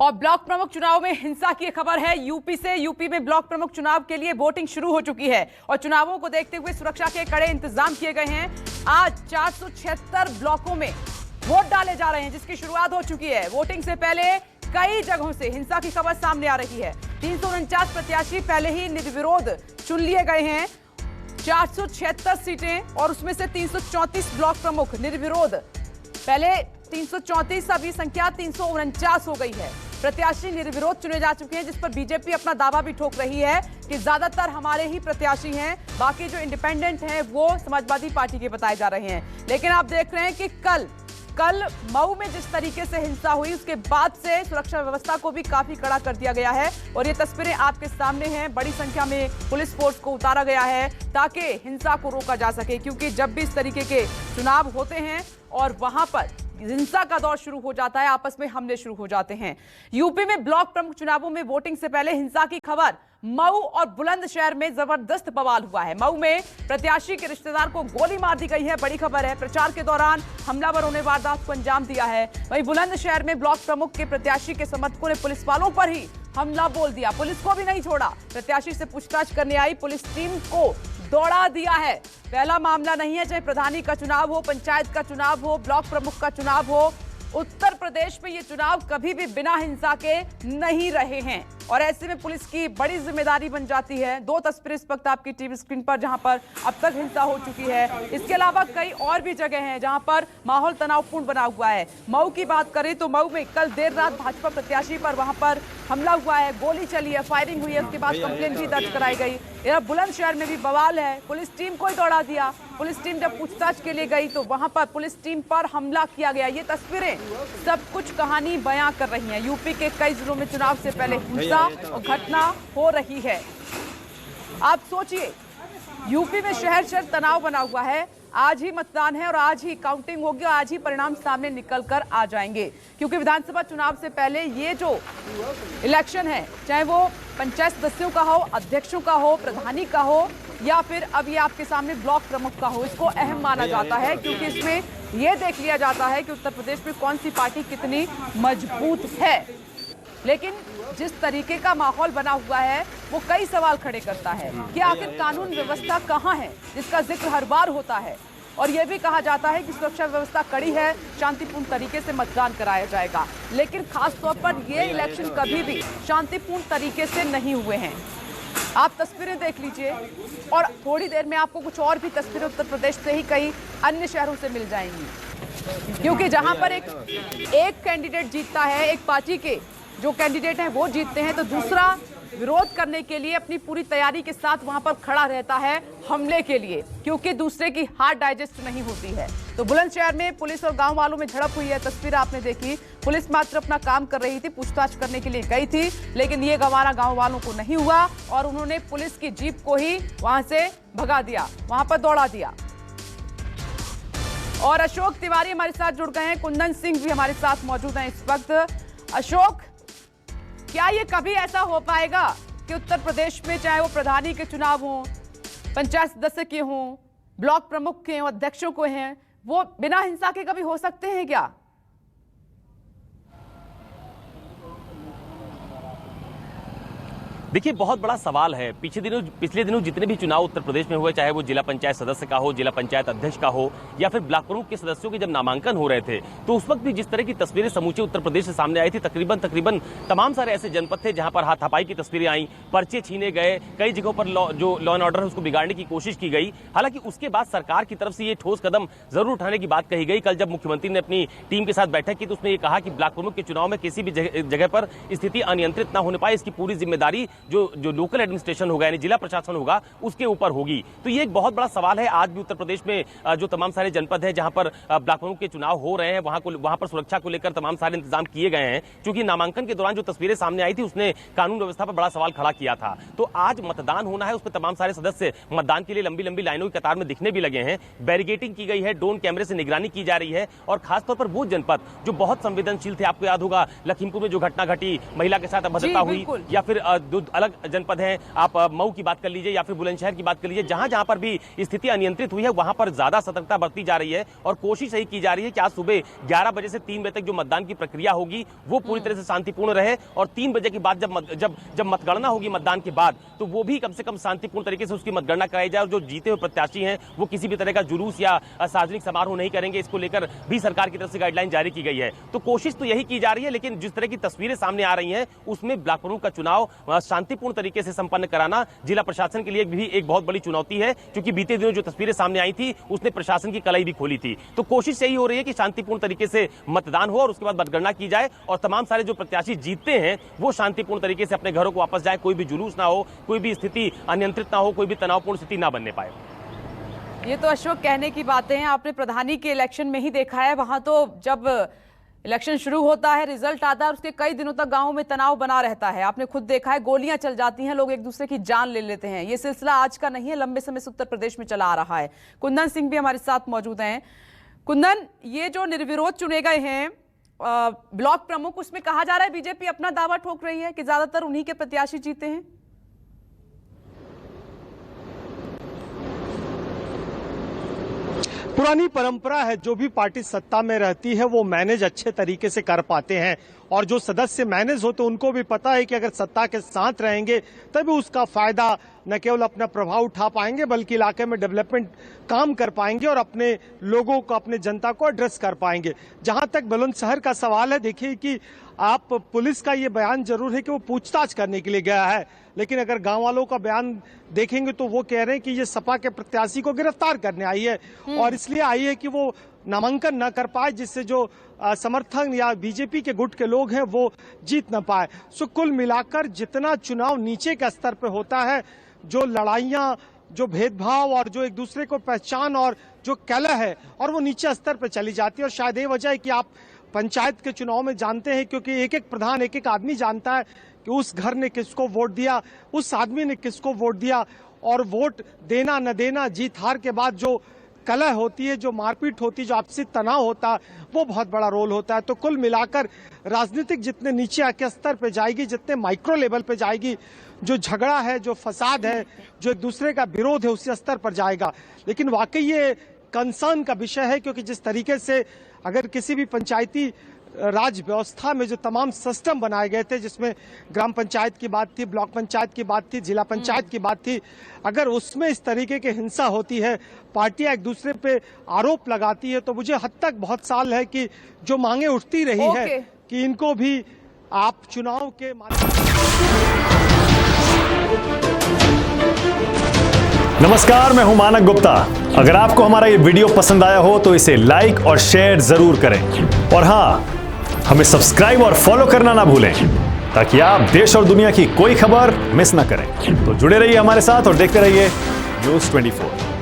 और ब्लॉक प्रमुख चुनाव में हिंसा की खबर है यूपी से। यूपी में ब्लॉक प्रमुख चुनाव के लिए वोटिंग शुरू हो चुकी है और चुनावों को देखते हुए सुरक्षा के कड़े इंतजाम किए गए हैं। आज 476 ब्लॉकों में वोट डाले जा रहे हैं, जिसकी शुरुआत हो चुकी है। वोटिंग से पहले कई जगहों से हिंसा की खबर सामने आ रही है। 349 प्रत्याशी पहले ही निर्विरोध चुन लिए गए हैं। 476 सीटें और उसमें से 334 ब्लॉक प्रमुख निर्विरोध। पहले 334, अब ये संख्या 349 हो गई है। प्रत्याशी निर्विरोध चुने जा चुके हैं, जिस पर बीजेपी अपना दावा भी ठोक रही है कि ज्यादातर हमारे ही प्रत्याशी हैं, बाकी जो इंडिपेंडेंट हैं वो समाजवादी पार्टी के बताए जा रहे हैं। लेकिन आप देख रहे हैं कि कल मऊ में जिस तरीके से हिंसा हुई, उसके बाद से सुरक्षा व्यवस्था को भी काफी कड़ा कर दिया गया है और ये तस्वीरें आपके सामने हैं। बड़ी संख्या में पुलिस फोर्स को उतारा गया है ताकि हिंसा को रोका जा सके, क्योंकि जब भी इस तरीके के चुनाव होते हैं और वहां पर हिंसा का दौर शुरू हो जाता है, आपस में हमले शुरू हो जाते हैं। यूपी में ब्लॉक प्रमुख चुनावों में वोटिंग से पहले हिंसा की खबर। मऊ और बुलंदशहर में जबरदस्त बवाल हुआ है। मऊ में प्रत्याशी के रिश्तेदार को गोली मार दी गई है, बड़ी खबर है। प्रचार के दौरान हमलावरों ने वारदात को अंजाम दिया है। वहीं बुलंदशहर में ब्लॉक प्रमुख के प्रत्याशी के समर्थकों ने पुलिस वालों पर ही हमला बोल दिया। पुलिस को भी नहीं छोड़ा, प्रत्याशी से पूछताछ करने आई पुलिस टीम को दौड़ा दिया है। पहला मामला नहीं है, चाहे प्रधानी का चुनाव हो, पंचायत का चुनाव हो, ब्लॉक प्रमुख का चुनाव हो, उत्तर प्रदेश में ये चुनाव कभी भी बिना हिंसा के नहीं रहे हैं और ऐसे में पुलिस की बड़ी जिम्मेदारी बन जाती है। 2 तस्वीरें इस वक्त आपकी टीवी स्क्रीन पर, जहां पर अब तक हिंसा हो चुकी है। इसके अलावा कई और भी जगह हैं जहां पर माहौल तनावपूर्ण बना हुआ है। मऊ की बात करें तो मऊ में कल देर रात भाजपा प्रत्याशी पर वहां पर हमला हुआ है, गोली चली है, फायरिंग हुई है, उसके बाद कंप्लेंट भी दर्ज कराई गई। बुलंदशहर में भी बवाल है, पुलिस टीम को ही दौड़ा दिया। पुलिस टीम जब पूछताछ के लिए गई तो वहां पर पुलिस टीम पर हमला किया गया। ये तस्वीरें सब कुछ कहानी बयां कर रही हैं। यूपी के कई जिलों में चुनाव से पहले हिंसा और घटना हो रही है। आप सोचिए, यूपी में शहर शहर तनाव बना हुआ है। आज ही मतदान है और आज ही काउंटिंग होगी और आज ही परिणाम सामने निकल कर आ जाएंगे, क्योंकि विधानसभा चुनाव से पहले ये जो इलेक्शन है, चाहे वो पंचायत सदस्यों का हो, अध्यक्षों का हो, प्रधानी का हो या फिर अब ये आपके सामने ब्लॉक प्रमुख का हो, इसको अहम माना जाता है, क्योंकि इसमें यह देख लिया जाता है कि उत्तर प्रदेश में कौन सी पार्टी कितनी मजबूत है। लेकिन जिस तरीके का माहौल बना हुआ है वो कई सवाल खड़े करता है कि आखिर कानून व्यवस्था कहाँ है, जिसका जिक्र हर बार होता है। और यह भी कहा जाता है कि सुरक्षा व्यवस्था कड़ी है, शांतिपूर्ण तरीके से मतदान कराया जाएगा। लेकिन खास तौर पर ये इलेक्शन कभी भी शांतिपूर्ण तरीके से नहीं हुए हैं। आप तस्वीरें देख लीजिए और थोड़ी देर में आपको कुछ और भी तस्वीरें उत्तर प्रदेश से ही कई अन्य शहरों से मिल जाएंगी, क्योंकि जहां पर एक कैंडिडेट जीतता है, एक पार्टी के जो कैंडिडेट हैं वो जीतते हैं, तो दूसरा विरोध करने के लिए अपनी पूरी तैयारी के साथ वहां पर खड़ा रहता है हमले के लिए, क्योंकि दूसरे की हार डाइजेस्ट नहीं होती है। तो बुलंदशहर में पुलिस और गांव वालों में झड़प हुई है, तस्वीर आपने देखी। पुलिस मात्र अपना काम कर रही थी, पूछताछ करने के लिए गई थी, लेकिन ये गंवारा गांव वालों को नहीं हुआ और उन्होंने पुलिस की जीप को ही वहां से भगा दिया, वहां पर दौड़ा दिया। और अशोक तिवारी हमारे साथ जुड़ गए हैं, कुंदन सिंह भी हमारे साथ मौजूद हैं इस वक्त। अशोक, क्या ये कभी ऐसा हो पाएगा कि उत्तर प्रदेश में चाहे वो प्रधानी के चुनाव हों, पंचायत सदस्य के हों, ब्लॉक प्रमुख के हों, अध्यक्षों को हैं, वो बिना हिंसा के कभी हो सकते हैं क्या? देखिए, बहुत बड़ा सवाल है। पिछले दिनों जितने भी चुनाव उत्तर प्रदेश में हुए, चाहे वो जिला पंचायत सदस्य का हो, जिला पंचायत अध्यक्ष का हो या फिर ब्लॉक प्रमुख के सदस्यों के जब नामांकन हो रहे थे, तो उस वक्त भी जिस तरह की तस्वीरें समूचे उत्तर प्रदेश से सामने आई थी, तकरीबन तमाम सारे ऐसे जनपद थे जहां पर हाथापाई की तस्वीरें आई, पर्चे छीने गए, कई जगहों पर जो लॉ एंड ऑर्डर है उसको बिगाड़ने की कोशिश की गई। हालांकि उसके बाद सरकार की तरफ से ये ठोस कदम जरूर उठाने की बात कही गई। कल जब मुख्यमंत्री ने अपनी टीम के साथ बैठक की तो उसमें ये कहा कि ब्लॉक प्रमुख के चुनाव में किसी भी जगह पर स्थिति अनियंत्रित न होने पाए, इसकी पूरी जिम्मेदारी जो लोकल एडमिनिस्ट्रेशन होगा, यानी जिला प्रशासन होगा, उसके ऊपर होगी। तो ये एक बहुत बड़ा सवाल है। आज भी उत्तर प्रदेश में जो तमाम सारे जनपद है जहां पर ब्लॉक प्रमुख के चुनाव हो रहे हैं, वहां पर सुरक्षा को लेकर तमाम सारे इंतजाम किए गए हैं, क्योंकि नामांकन के दौरान जो तस्वीरें सामने आई थी उसने कानून व्यवस्था पर बड़ा सवाल खड़ा किया था। तो आज मतदान होना है, उस पर तमाम सारे सदस्य मतदान के लिए लंबी लंबी लाइनों की कतार में दिखने भी लगे हैं। बैरिकेडिंग की गई है, ड्रोन कैमरे से निगरानी की जा रही है और खासतौर पर वो जनपद जो बहुत संवेदनशील थे, आपको याद होगा लखीमपुर में जो घटना घटी, महिला के साथ अभद्रता हुई, या फिर अलग जनपद हैं, आप मऊ की बात कर लीजिए या फिर बुलंदशहर की बात कर लीजिए, जहां जहां पर भी स्थिति अनियंत्रित हुई है वहां पर ज्यादा सतर्कता बरती जा रही है और कोशिश यही की जा रही है कि आज सुबह 11 बजे से 3 बजे तक जो मतदान की प्रक्रिया होगी वो पूरी तरह से शांतिपूर्ण रहे और 3 बजे के बाद जब मतगणना होगी मतदान के बाद तो वो भी कम से कम शांतिपूर्ण तरीके से उसकी मतगणना कराई जाए और जो जीते हुए प्रत्याशी हैं वो किसी भी तरह का जुलूस या सार्वजनिक समारोह नहीं करेंगे। इसको लेकर भी सरकार की तरफ से गाइडलाइन जारी की गई है। तो कोशिश तो यही की जा रही है, लेकिन जिस तरह की तस्वीरें सामने आ रही हैं उसमें ब्लॉक प्रमुख का चुनाव शांतिपूर्ण तरीके से संपन्न कराना जिला प्रशासन के लिए भी एक बहुत बड़ी चुनौती है, क्योंकि बीते दिनों जो तस्वीरें सामने आई थी उसने प्रशासन की कलाई भी खोली थी। तो कोशिश यही हो रही है कि शांतिपूर्ण तरीके से मतदान हो और उसके बाद मतगणना की जाए और तमाम सारे जो प्रत्याशी जीतते हैं वो शांतिपूर्ण तरीके से अपने घरों को वापस जाए, कोई भी जुलूस ना हो, कोई भी स्थिति अनियंत्रित ना हो, कोई भी तनावपूर्ण स्थिति ना बनने पाए। ये तो अशोक कहने की बातें हैं, आपने प्रधानी के इलेक्शन में ही देखा है। वहां तो जब इलेक्शन शुरू होता है, रिजल्ट आता है, उसके कई दिनों तक गांव में तनाव बना रहता है। आपने खुद देखा है, गोलियां चल जाती हैं, लोग एक दूसरे की जान ले लेते हैं। ये सिलसिला आज का नहीं है, लंबे समय से उत्तर प्रदेश में चला आ रहा है। कुंदन सिंह भी हमारे साथ मौजूद हैं। कुंदन, ये जो निर्विरोध चुने गए हैं ब्लॉक प्रमुख, उसमें कहा जा रहा है बीजेपी अपना दावा ठोक रही है कि ज्यादातर उन्हीं के प्रत्याशी जीते हैं। पुरानी परंपरा है, जो भी पार्टी सत्ता में रहती है वो मैनेज अच्छे तरीके से कर पाते हैं और जो सदस्य मैनेज होते उनको भी पता है कि अगर सत्ता के साथ रहेंगे तभी उसका फायदा न केवल अपना प्रभाव उठा पाएंगे बल्कि इलाके में डेवलपमेंट काम कर पाएंगे और अपने लोगों को, अपने जनता को एड्रेस कर पाएंगे। जहां तक बुलंदशहर का सवाल है, देखिए कि आप पुलिस का ये बयान जरूर है कि वो पूछताछ करने के लिए गया है, लेकिन अगर गांव वालों का बयान देखेंगे तो वो कह रहे हैं कि ये सपा के प्रत्याशी को गिरफ्तार करने आई है और इसलिए आई है कि वो नामांकन न कर पाए, जिससे जो समर्थन या बीजेपी के गुट के लोग हैं वो जीत न पाए। सो कुल मिलाकर जितना चुनाव नीचे के स्तर पे होता है, जो लड़ाइयां, जो भेदभाव और जो एक दूसरे को पहचान और जो कलह है और वो नीचे स्तर पे चली जाती है। और शायद ये वजह है कि आप पंचायत के चुनाव में जानते हैं, क्योंकि एक एक प्रधान, एक एक आदमी जानता है कि उस घर ने किसको वोट दिया, उस आदमी ने किसको वोट दिया, और वोट देना न देना, जीत हार के बाद जो कलह होती है, जो मारपीट होती है, जो आपसी तनाव होता है, वो बहुत बड़ा रोल होता है। तो कुल मिलाकर राजनीतिक जितने नीचे के स्तर पे जाएगी, जितने माइक्रो लेवल पे जाएगी, जो झगड़ा है, जो फसाद है, जो एक दूसरे का विरोध है, उसी स्तर पर जाएगा। लेकिन वाकई ये कंसर्न का विषय है, क्योंकि जिस तरीके से अगर किसी भी पंचायती राज व्यवस्था में जो तमाम सिस्टम बनाए गए थे, जिसमें ग्राम पंचायत की बात थी, ब्लॉक पंचायत की बात थी, जिला पंचायत की बात थी, अगर उसमें इस तरीके की हिंसा होती है, पार्टियां एक दूसरे पे आरोप लगाती है, तो मुझे हद तक बहुत साल है कि जो मांगे उठती रही है कि इनको भी आप चुनाव के नमस्कार, मैं हूं मानक गुप्ता। अगर आपको हमारा ये वीडियो पसंद आया हो तो इसे लाइक और शेयर जरूर करें और हाँ, हमें सब्सक्राइब और फॉलो करना ना भूलें ताकि आप देश और दुनिया की कोई खबर मिस ना करें। तो जुड़े रहिए हमारे साथ और देखते रहिए न्यूज़ 24।